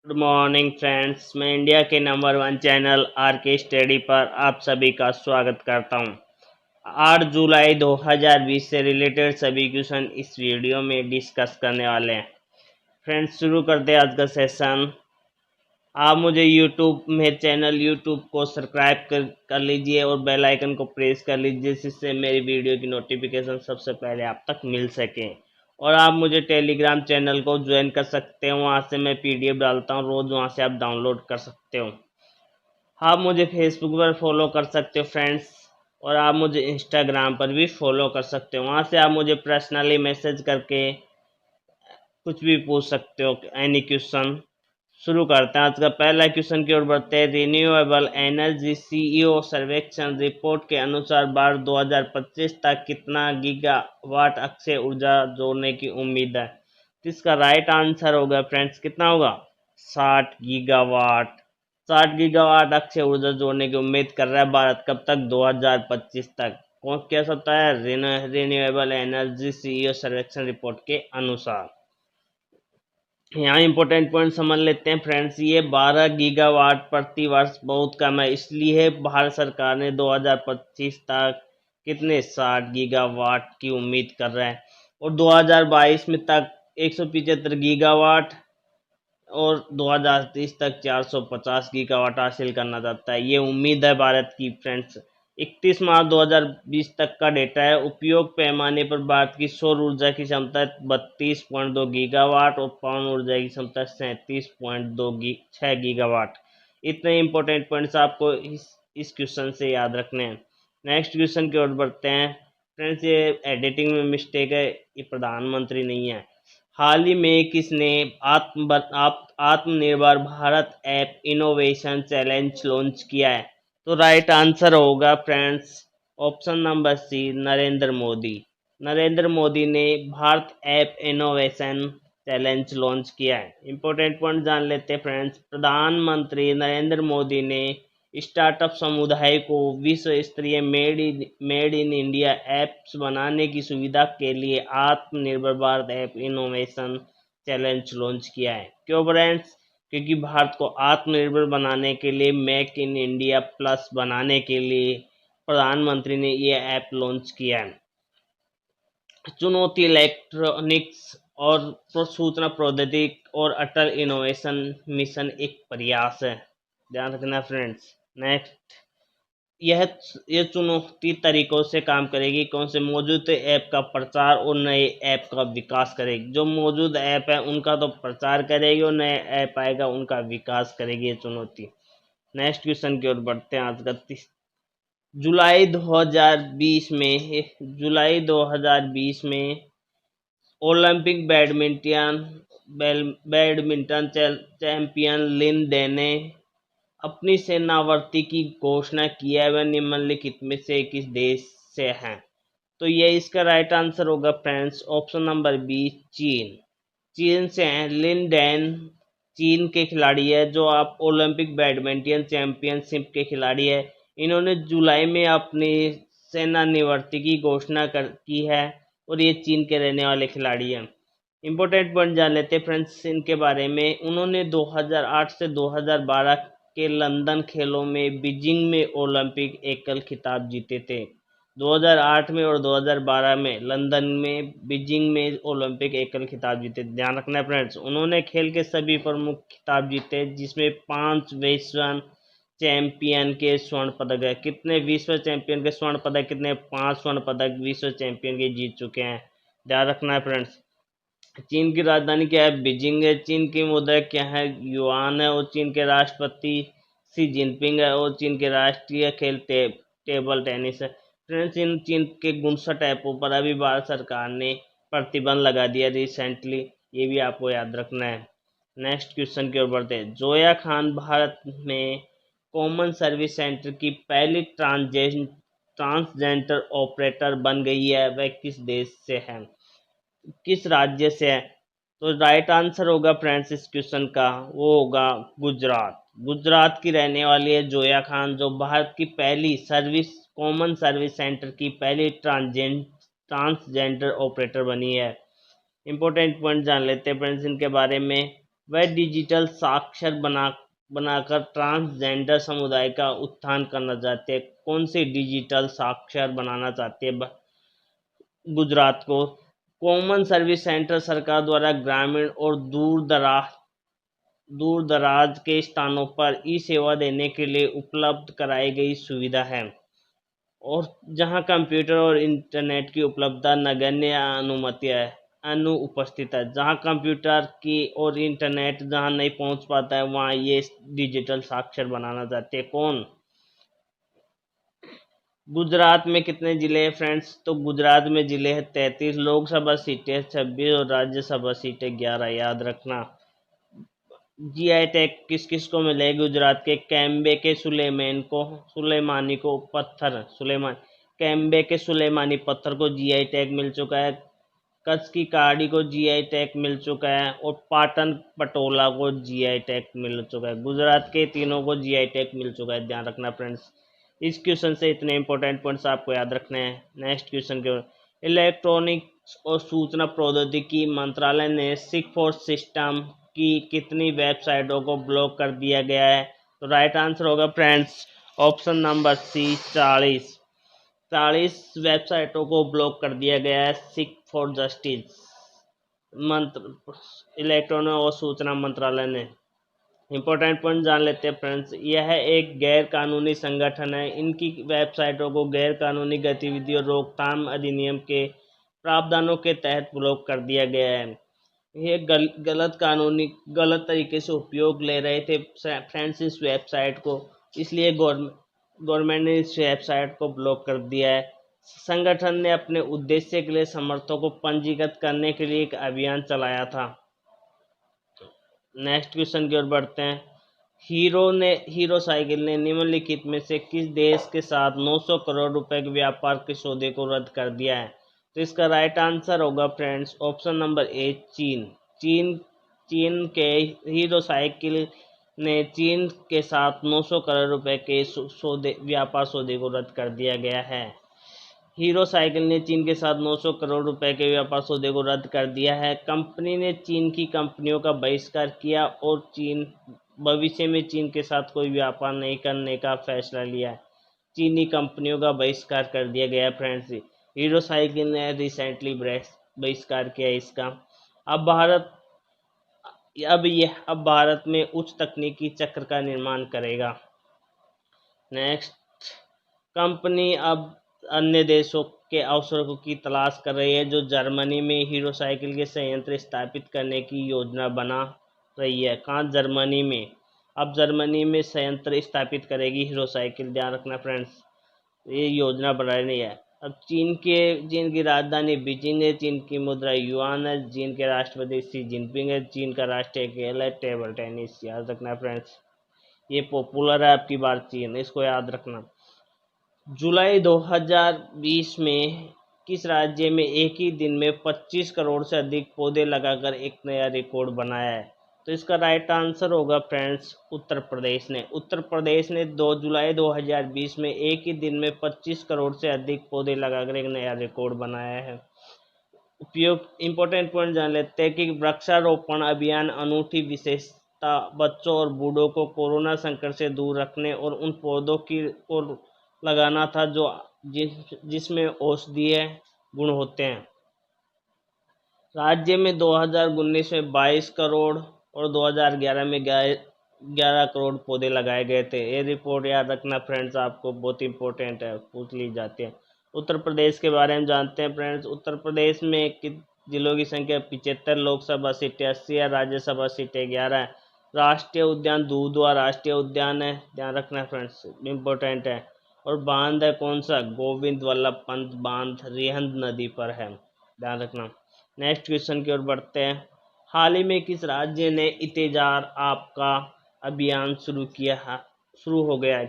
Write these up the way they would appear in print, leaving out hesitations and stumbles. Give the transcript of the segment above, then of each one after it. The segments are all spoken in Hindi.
Good morning friends. मैं इंडिया के नंबर 1 चैनल आर के स्टडी पर आप सभी का स्वागत करता हूं। 8 जुलाई 2020 से रिलेटेड सभी क्वेश्चन इस वीडियो में डिस्कस करने वाले हैं। फ्रेंड्स, शुरू करते हैं आज का सेशन। आप मुझे मेरे चैनल यूट्यूब को सब्सक्राइब कर लीजिए और बेल आइकन को प्रेस कर लीजिए, जिससे मेरी वीडियो की नोटिफिकेशन सबसे पहले आप तक मिल सके। और आप मुझे टेलीग्राम चैनल को ज्वाइन कर सकते हो, वहाँ से मैं पीडीएफ डालता हूँ रोज़, वहाँ से आप डाउनलोड कर सकते हो। आप मुझे फेसबुक पर फॉलो कर सकते हो फ्रेंड्स, और आप मुझे इंस्टाग्राम पर भी फॉलो कर सकते हो। वहाँ से आप मुझे पर्सनली मैसेज करके कुछ भी पूछ सकते हो, एनी क्वेश्चन। शुरू करते हैं आज का पहला क्वेश्चन की ओर बढ़ते हैं। रिन्यूएबल एनर्जी सीईओ सर्वेक्षण रिपोर्ट के अनुसार वर्ष 2025 तक कितना गीगावाट अक्षय ऊर्जा जोड़ने की उम्मीद है? तो इसका राइट आंसर होगा फ्रेंड्स, कितना होगा? 60 गीगावाट। 60 गीगावाट अक्षय ऊर्जा जोड़ने की उम्मीद कर रहा है भारत। कब तक? 2025 तक। कौन कह सकता है? रिन्यूएबल एनर्जी सीईओ सर्वेक्षण रिपोर्ट के अनुसार। यहाँ इंपॉर्टेंट पॉइंट समझ लेते हैं फ्रेंड्स। ये 12 गीगावाट प्रति वर्ष बहुत कम है, इसलिए भारत सरकार ने 2025 तक कितने 60 गीगावाट की उम्मीद कर रहा है, और 2022 में तक 175 गीगावाट, और 2030 तक 450 गीगावाट हासिल करना चाहता है। ये उम्मीद है भारत की फ्रेंड्स। 31 मार्च 2020 तक का डेटा है। उपयोग पैमाने पर भारत की सौर ऊर्जा की क्षमता 32.2 गीगावाट और पवन ऊर्जा की क्षमता 37.6 गीगावाट। इतने इंपॉर्टेंट पॉइंट्स आपको इस क्वेश्चन से याद रखने हैं। नेक्स्ट क्वेश्चन की ओर बढ़ते हैं फ्रेंड्स। ये एडिटिंग में मिस्टेक है, ये प्रधानमंत्री नहीं है। हाल ही में किसने Atmanirbhar Bharat app innovation challenge launch किया है? तो राइट आंसर होगा friends option number C, Narendra Modi. Narendra Modi ने Bharat app innovation challenge launch किया है। इंपॉर्टेंट पॉइंट जान लेते हैं फ्रेंड्स। प्रधानमंत्री नरेंद्र मोदी ने स्टार्टअप समुदाय को विश्व स्तरीय मेड इन इंडिया ऐप्स बनाने की सुविधा के लिए आत्मनिर्भर Bharat app innovation challenge launch किया है। क्यों फ्रेंड्स? क्योंकि भारत को आत्मनिर्भर बनाने के लिए, मेक इन इंडिया प्लस बनाने के लिए प्रधानमंत्री ने ये ऐप लॉन्च किया है। चुनौती इलेक्ट्रॉनिक्स और सूचना प्रौद्योगिकी और अटल इनोवेशन मिशन एक प्रयास है। ध्यान रखना फ्रेंड्स। नेक्स्ट, यह ये चुनौती तरीकों से काम करेगी। कौन से? मौजूद ऐप का प्रचार और नए ऐप का विकास करेगी। जो मौजूद ऐप है उनका तो प्रचार करेगी, और नए ऐप आएगा उनका विकास करेगी ये चुनौती। नेक्स्ट क्वेश्चन की ओर बढ़ते हैं आज का। जुलाई 2020 में ओलंपिक बैडमिंटन चैंपियन लिन डे ने अपनी सेनावर्ती की घोषणा की है। वह निम्नलिखित में से किस देश से हैं? तो ये इसका राइट आंसर होगा फ्रेंड्स ऑप्शन नंबर बी, चीन। चीन से हैं लिन डैन। चीन के खिलाड़ी है, जो आप ओलंपिक बैडमिंटन चैंपियनशिप के खिलाड़ी है। इन्होंने जुलाई में अपनी सेनानिवृत्ति की घोषणा की है, और ये चीन के रहने वाले खिलाड़ी हैं। इंपॉर्टेंट पॉइंट जान लेते हैं फ्रेंड्स इनके बारे में। उन्होंने 2008 से 2012 के लंदन खेलों में बीजिंग में ओलंपिक एकल खिताब जीते थे। 2008 में और 2012 में लंदन में, बीजिंग में ओलंपिक एकल खिताब जीते। ध्यान रखना है फ्रेंड्स, उन्होंने खेल के सभी प्रमुख खिताब जीते, जिसमें 5 विश्व चैंपियन के स्वर्ण पदक है। कितने विश्व चैंपियन के स्वर्ण पदक? कितने? 5 स्वर्ण पदक विश्व चैंपियन के जीत चुके हैं। ध्यान रखना है फ्रेंड्स। चीन की राजधानी क्या है? बीजिंग है। चीन की मुद्रा क्या है? युआन है। और चीन के राष्ट्रपति शी जिनपिंग है। और चीन के राष्ट्रीय खेल टेबल टेनिस है। फ्रेंड्स, इन चीन के 59 ऐपों पर अभी भारत सरकार ने प्रतिबंध लगा दिया रिसेंटली, ये भी आपको याद रखना है। नेक्स्ट क्वेश्चन की ओर बढ़ते हैं। जोया खान भारत में कॉमन सर्विस सेंटर की पहली ट्रांसजेंडर ऑपरेटर बन गई है। वह किस देश से है? किस राज्य से है? तो राइट आंसर होगा फ्रेंड्स इस क्वेश्चन का, वो होगा गुजरात। गुजरात की रहने वाली है जोया खान, जो भारत की पहली कॉमन सर्विस सेंटर की पहली ट्रांसजेंडर ऑपरेटर बनी है। इंपॉर्टेंट पॉइंट जान लेते हैं फ्रेंड्स इनके बारे में। वह डिजिटल साक्षर बनाकर ट्रांसजेंडर समुदाय का उत्थान करना चाहते हैं। कौन सी डिजिटल साक्षर बनाना चाहते हैं? गुजरात को कॉमन सर्विस सेंटर सरकार द्वारा ग्रामीण और दूर दराज के स्थानों पर ई सेवा देने के लिए उपलब्ध कराई गई सुविधा है, और जहां कंप्यूटर और इंटरनेट की उपलब्धता नगण्य या अनुपस्थित है। जहां कंप्यूटर की और इंटरनेट जहां नहीं पहुंच पाता है, वहां ये डिजिटल साक्षर बनाना चाहते हैं। कौन? गुजरात में कितने जिले हैं फ्रेंड्स? तो गुजरात में जिले हैं 33, लोकसभा सीटें 26 और राज्यसभा सीटें 11, याद रखना। जीआई टैग किस किस को मिले? गुजरात के कैम्बे के सुलेमानी को पत्थर सुलेमान कैम्बे के सुलेमानी पत्थर को जीआई टैग मिल चुका है। कच्छ की कहाड़ी को जीआई टैग मिल चुका है, और पाटन पटोला को जीआई टैग मिल चुका है। गुजरात के तीनों को जीआई टैग मिल चुका है, ध्यान रखना फ्रेंड्स। इस क्वेश्चन से इतने इंपॉर्टेंट पॉइंट्स आपको याद रखने हैं। नेक्स्ट क्वेश्चन के इलेक्ट्रॉनिक्स और सूचना प्रौद्योगिकी मंत्रालय ने सिक फॉर सिस्टम की कितनी वेबसाइटों को ब्लॉक कर दिया गया है? तो राइट आंसर होगा फ्रेंड्स ऑप्शन नंबर सी, 40 वेबसाइटों को ब्लॉक कर दिया गया है सिक फॉर जस्टिस मंत्र इलेक्ट्रॉनिक और सूचना मंत्रालय ने। इंपॉर्टेंट पॉइंट जान लेते हैं फ्रेंड्स। यह एक गैर कानूनी संगठन है। इनकी वेबसाइटों को गैर कानूनी गतिविधि और रोकथाम अधिनियम के प्रावधानों के तहत ब्लॉक कर दिया गया है। ये गलत तरीके से उपयोग ले रहे थे फ्रेंड्स इस वेबसाइट को, इसलिए गवर्नमेंट ने इस वेबसाइट को ब्लॉक कर दिया है। संगठन ने अपने उद्देश्य के लिए समर्थकों को पंजीकृत करने के लिए एक अभियान चलाया था। नेक्स्ट क्वेश्चन की ओर बढ़ते हैं। हीरो साइकिल ने निम्नलिखित में से किस देश के साथ 900 करोड़ रुपए के व्यापार के सौदे को रद्द कर दिया है? तो इसका राइट आंसर होगा फ्रेंड्स ऑप्शन नंबर ए, चीन के हीरो साइकिल ने चीन के साथ 900 करोड़ रुपए के व्यापार सौदे को रद्द कर दिया गया है। हीरो साइकिल ने चीन के साथ 900 करोड़ रुपए के व्यापार सौदे को रद्द कर दिया है। कंपनी ने चीन की कंपनियों का बहिष्कार किया और भविष्य में चीन के साथ कोई व्यापार नहीं करने का फैसला लिया है। चीनी कंपनियों का बहिष्कार कर दिया गया फ्रेंड्स। हीरो साइकिल ने रिसेंटली बहिष्कार किया इसका। अब भारत में उच्च तकनीकी चक्र का निर्माण करेगा। नेक्स्ट, कंपनी अब अन्य देशों के अवसरों की तलाश कर रही है, जो जर्मनी में हीरो साइकिल के संयंत्र स्थापित करने की योजना बना रही है। कहाँ? जर्मनी में। अब जर्मनी में संयंत्र स्थापित करेगी हीरो साइकिल, ध्यान रखना फ्रेंड्स, ये योजना बना रही है। अब चीन की राजधानी बीजिंग है, चीन की मुद्रा युआन है, चीन के राष्ट्रपति शी जिनपिंग है, चीन का राष्ट्रीय खेल है टेबल टेनिस, याद रखना फ्रेंड्स, ये पॉपुलर है आपकी बार चीन, इसको याद रखना। जुलाई 2020 में किस राज्य में एक ही दिन में 25 करोड़ से अधिक पौधे लगाकर एक नया रिकॉर्ड बनाया है? तो इसका राइट आंसर होगा फ्रेंड्स उत्तर प्रदेश ने। उत्तर प्रदेश ने 2 जुलाई 2020 में एक ही दिन में 25 करोड़ से अधिक पौधे लगाकर एक नया रिकॉर्ड बनाया है। इंपॉर्टेंट पॉइंट जान लेते हैं कि वृक्षारोपण अभियान अनूठी विशेषता बच्चों और बूढ़ों को कोरोना संकट से दूर रखने और उन पौधों को लगाना था जिसमें औषधीय गुण होते हैं। राज्य में 2019 में 22 करोड़ और 2011 में 11 करोड़ पौधे लगाए गए थे। ये रिपोर्ट याद रखना फ्रेंड्स, आपको बहुत इंपॉर्टेंट है, पूछ ली जाती है। उत्तर प्रदेश के बारे में जानते हैं फ्रेंड्स। उत्तर प्रदेश में जिलों की संख्या 75, लोकसभा सीटें 80 है, राज्यसभा सीटें 11 है। राष्ट्रीय उद्यान दूधवा राष्ट्रीय उद्यान है, ध्यान रखना फ्रेंड्स, इंपॉर्टेंट है। और बांध है कौन सा? गोविंद वल्लभ पंत बांध रिहंद नदी पर है, ध्यान रखना। नेक्स्ट क्वेश्चन की ओर बढ़ते हैं। हाल ही में किस राज्य ने इतेजार आपका अभियान शुरू हो गया है?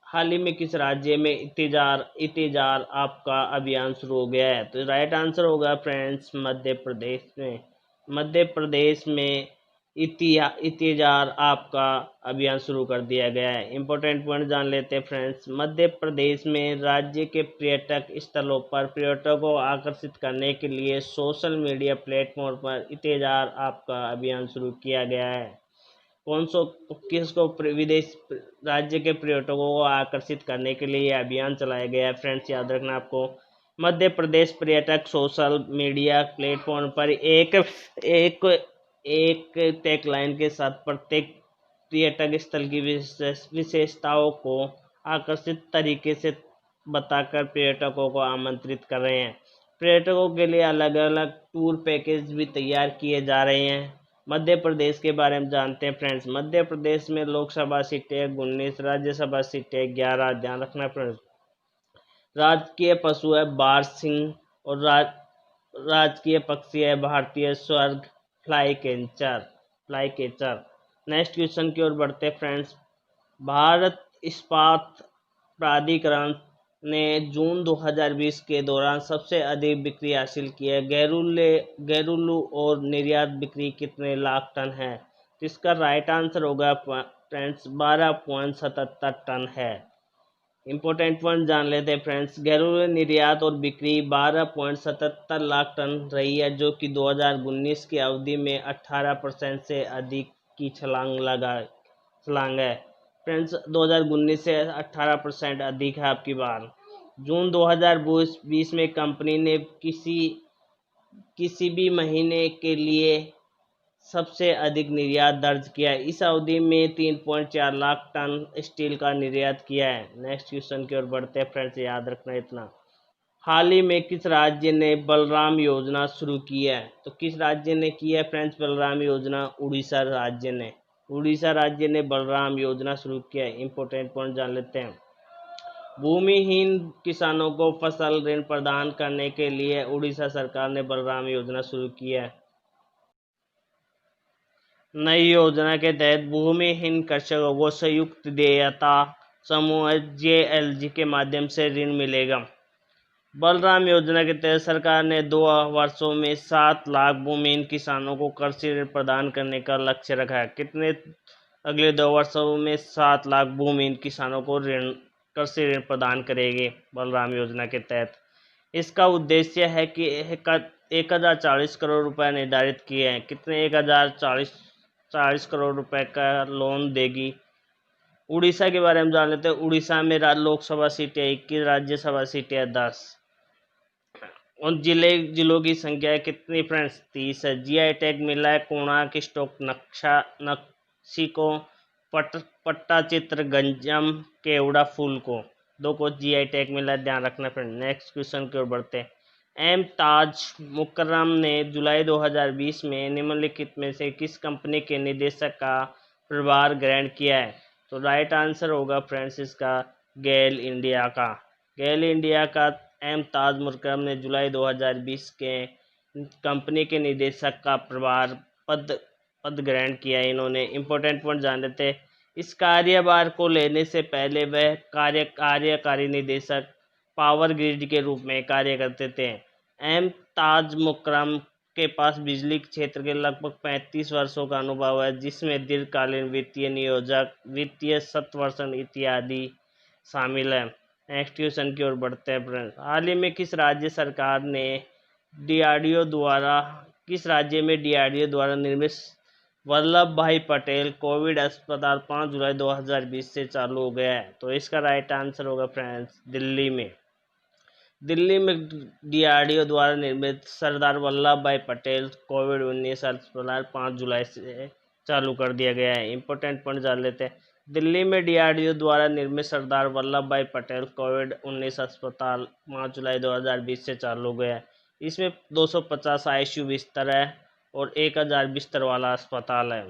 हाल ही में किस राज्य में इतेजार आपका अभियान शुरू हो गया है? तो राइट आंसर होगा फ्रेंड्स मध्य प्रदेश में। मध्य प्रदेश में इतिजार आपका अभियान शुरू कर दिया गया है। इम्पोर्टेंट पॉइंट जान लेते हैं फ्रेंड्स। मध्य प्रदेश में राज्य के पर्यटक स्थलों पर पर्यटकों को आकर्षित करने के लिए सोशल मीडिया प्लेटफॉर्म पर इतिजार आपका अभियान शुरू किया गया है। किसको विदेश राज्य के पर्यटकों को आकर्षित करने के लिए यह अभियान चलाया गया है फ्रेंड्स, याद रखना आपको। मध्य प्रदेश पर्यटक सोशल मीडिया प्लेटफॉर्म पर एक एक एक टैगलाइन के साथ प्रत्येक पर्यटक स्थल की विशेषताओं को आकर्षित तरीके से बताकर पर्यटकों को आमंत्रित कर रहे हैं। पर्यटकों के लिए अलग अलग टूर पैकेज भी तैयार किए जा रहे हैं। मध्य प्रदेश के बारे में जानते हैं फ्रेंड्स। मध्य प्रदेश में लोकसभा सीटें 19, राज्यसभा सीटें 11। ध्यान रखना फ्रेंड्स। राजकीय पशु है बार सिंह और राजकीय पक्षी है भारतीय स्वर्ग फ्लाई कैचर। नेक्स्ट क्वेश्चन की ओर बढ़ते फ्रेंड्स। भारत इस्पात प्राधिकरण ने जून 2020 के दौरान सबसे अधिक बिक्री हासिल की है। घरेलू और निर्यात बिक्री कितने लाख टन है? तो इसका राइट आंसर होगा फ्रेंड्स 12.77 टन है। इम्पोर्टेंट पॉइंट जान लेते हैं फ्रेंड्स। घरेलू निर्यात और बिक्री 12.77 लाख टन रही है, जो कि 2019 की अवधि में 18% से अधिक की छलांग है फ्रेंड्स। 2019 से 18% अधिक है आपकी बार। जून 2020 में कंपनी ने किसी भी महीने के लिए सबसे अधिक निर्यात दर्ज किया है। इस अवधि में 3.4 लाख टन स्टील का निर्यात किया है। नेक्स्ट क्वेश्चन की ओर बढ़ते हैं फ्रेंड्स, याद रखना इतना। हाल ही में किस राज्य ने बलराम योजना शुरू की है? तो किस राज्य ने की है फ्रेंड्स बलराम योजना? उड़ीसा राज्य ने बलराम योजना शुरू किया है। इंपॉर्टेंट पॉइंट जान लेते हैं। भूमिहीन किसानों को फसल ऋण प्रदान करने के लिए उड़ीसा सरकार ने बलराम योजना शुरू की है। नई योजना के तहत भूमिहीन कृषकों को संयुक्त देयता समूह JLG के माध्यम से ऋण मिलेगा। बलराम योजना के तहत सरकार ने 2 वर्षों में 7 लाख भूमिहीन किसानों को कृषि ऋण प्रदान करने का लक्ष्य रखा है। कितने? अगले 2 वर्षों में 7 लाख भूमिहीन किसानों को कृषि ऋण प्रदान करेगी बलराम योजना के तहत। इसका उद्देश्य है कि 1040 करोड़ रुपए निर्धारित किए हैं। कितने? 1040 करोड़ रुपए का लोन देगी। उड़ीसा के बारे में जान लेते हैं। उड़ीसा में लोकसभा सीटें 21, राज्यसभा सीटें 10 और जिलों की संख्या कितनी फ्रेंड्स? 30 है। GI टैग मिला है कोणार्क स्टोक नक्शी को, पट्टाचित्र गंजम केवड़ा फूल को, 2 को GI टैग मिला है। ध्यान रखना फ्रेंड। नेक्स्ट क्वेश्चन की ओर बढ़ते हैं। ताज मुकर्रम ने जुलाई 2020 में निम्नलिखित में से किस कंपनी के निदेशक का प्रभार ग्रहण किया है? तो राइट आंसर होगा फ्रेंड्स इसका गेल इंडिया का ताज मुकर्रम ने जुलाई 2020 के कंपनी के निदेशक का प्रभार पद ग्रहण किया इन्होंने। इम्पोर्टेंट पॉइंट जान लेते हैं। इस कार्यभार को लेने से पहले वह कार्यकारी निदेशक पावर ग्रिड के रूप में कार्य करते थे। ताज मुकर्रम के पास बिजली क्षेत्र के लगभग 35 वर्षों का अनुभव है, जिसमें दीर्घकालीन वित्तीय नियोजक, वित्तीय शतवर्षन इत्यादि शामिल है। नेक्स्ट क्वेश्चन की ओर बढ़ते हैं फ्रेंड्स। हाल ही में किस राज्य में DRDO द्वारा निर्मित वल्लभ भाई पटेल कोविड अस्पताल 5 जुलाई 2020 से चालू हो गया है? तो इसका राइट आंसर होगा फ्रेंड्स दिल्ली में DRDO द्वारा निर्मित सरदार वल्लभ भाई पटेल कोविड-19 अस्पताल 5 जुलाई से चालू कर दिया गया है। इंपॉर्टेंट पॉइंट जान लेते हैं। दिल्ली में DRDO द्वारा निर्मित सरदार वल्लभ भाई पटेल कोविड-19 अस्पताल 5 जुलाई 2020 से चालू हो गया है। इसमें 250 ICU बिस्तर है और 1000 बिस्तर वाला अस्पताल है।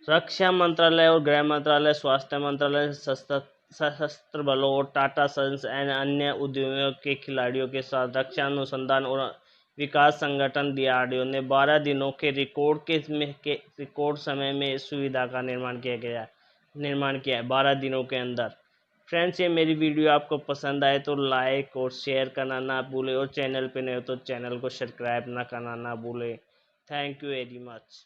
रक्षा मंत्रालय और गृह मंत्रालय, स्वास्थ्य मंत्रालय, सशस्त्र बलों और टाटा सन्स एंड अन्य उद्यमियों के खिलाड़ियों के साथ रक्षा अनुसंधान और विकास संगठन DRDO ने 12 दिनों के रिकॉर्ड समय में इस सुविधा का निर्माण किया है 12 दिनों के अंदर। फ्रेंड्स, ये मेरी वीडियो आपको पसंद आए तो लाइक और शेयर करना ना भूलें और चैनल पे नए हो तो चैनल को सब्सक्राइब ना करना ना भूलें। Thank you very much.